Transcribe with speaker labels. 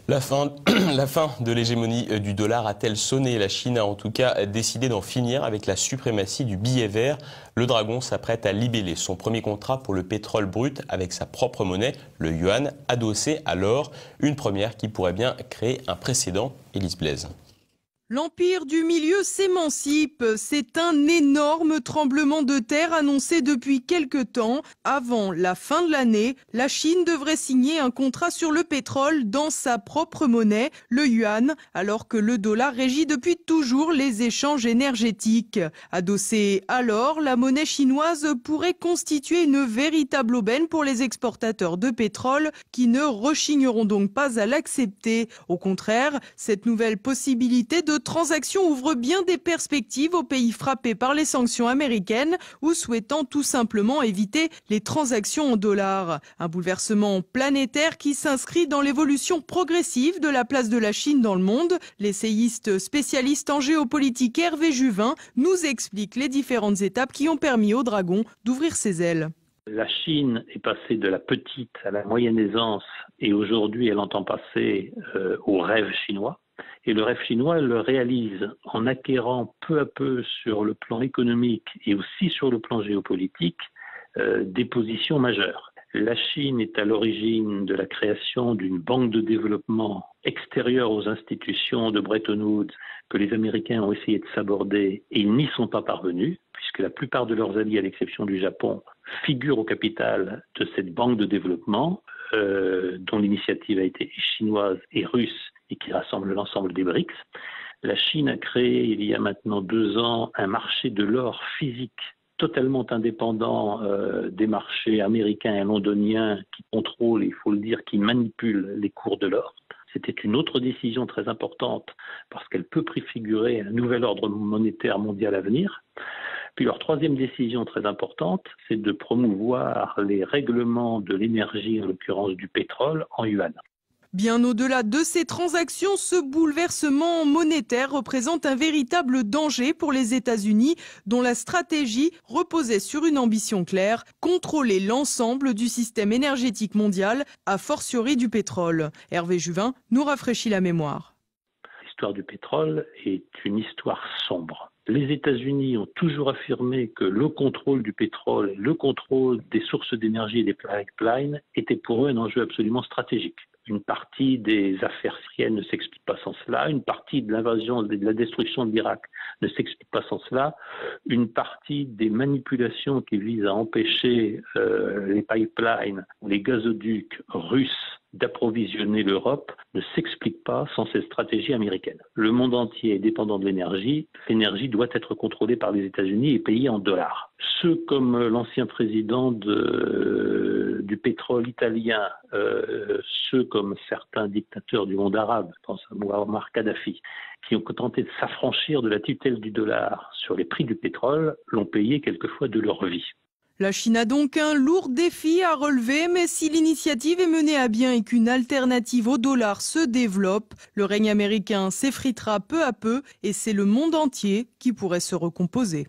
Speaker 1: La fin de l'hégémonie du dollar a-t-elle sonné? La Chine a en tout cas décidé d'en finir avec la suprématie du billet vert. Le dragon s'apprête à libeller son premier contrat pour le pétrole brut avec sa propre monnaie, le yuan, adossé à l'or. Une première qui pourrait bien créer un précédent. Élise Blaise.
Speaker 2: L'empire du milieu s'émancipe. C'est un énorme tremblement de terre annoncé depuis quelque temps. Avant la fin de l'année, la Chine devrait signer un contrat sur le pétrole dans sa propre monnaie, le yuan, alors que le dollar régit depuis toujours les échanges énergétiques. Adossée à l'or, la monnaie chinoise pourrait constituer une véritable aubaine pour les exportateurs de pétrole qui ne rechigneront donc pas à l'accepter. Au contraire, cette nouvelle possibilité de transaction ouvre bien des perspectives aux pays frappés par les sanctions américaines ou souhaitant tout simplement éviter les transactions en dollars. Un bouleversement planétaire qui s'inscrit dans l'évolution progressive de la place de la Chine dans le monde. L'essayiste spécialiste en géopolitique Hervé Juvin nous explique les différentes étapes qui ont permis au dragon d'ouvrir ses ailes.
Speaker 3: La Chine est passée de la petite à la moyenne aisance et aujourd'hui elle entend passer au rêve chinois. Et le rêve chinois, elle le réalise en acquérant peu à peu sur le plan économique et aussi sur le plan géopolitique des positions majeures. La Chine est à l'origine de la création d'une banque de développement extérieure aux institutions de Bretton Woods que les Américains ont essayé de saborder et ils n'y sont pas parvenus, puisque la plupart de leurs alliés, à l'exception du Japon, figurent au capital de cette banque de développement dont l'initiative a été chinoise et russe et qui rassemble l'ensemble des BRICS. La Chine a créé il y a maintenant 2 ans un marché de l'or physique totalement indépendant des marchés américains et londoniens qui contrôlent, il faut le dire, qui manipulent les cours de l'or. C'était une autre décision très importante parce qu'elle peut préfigurer un nouvel ordre monétaire mondial à venir. Puis leur troisième décision très importante, c'est de promouvoir les règlements de l'énergie, en l'occurrence du pétrole, en yuan.
Speaker 2: Bien au-delà de ces transactions, ce bouleversement monétaire représente un véritable danger pour les États-Unis, dont la stratégie reposait sur une ambition claire, contrôler l'ensemble du système énergétique mondial, a fortiori du pétrole. Hervé Juvin nous rafraîchit la mémoire.
Speaker 3: L'histoire du pétrole est une histoire sombre. Les États-Unis ont toujours affirmé que le contrôle du pétrole, le contrôle des sources d'énergie et des pipelines était pour eux un enjeu absolument stratégique. Une partie des affaires syriennes ne s'explique pas sans cela, une partie de l'invasion, de la destruction de l'Irak ne s'explique pas sans cela, une partie des manipulations qui visent à empêcher les pipelines, les gazoducs russes d'approvisionner l'Europe ne s'explique pas sans cette stratégie américaine. Le monde entier est dépendant de l'énergie. L'énergie doit être contrôlée par les États-Unis et payée en dollars. Ceux comme l'ancien président du pétrole italien, ceux comme certains dictateurs du monde arabe, je pense à Muammar Kadhafi, qui ont tenté de s'affranchir de la tutelle du dollar sur les prix du pétrole, l'ont payé quelquefois de leur vie.
Speaker 2: La Chine a donc un lourd défi à relever, mais si l'initiative est menée à bien et qu'une alternative au dollar se développe, le règne américain s'effritera peu à peu et c'est le monde entier qui pourrait se recomposer.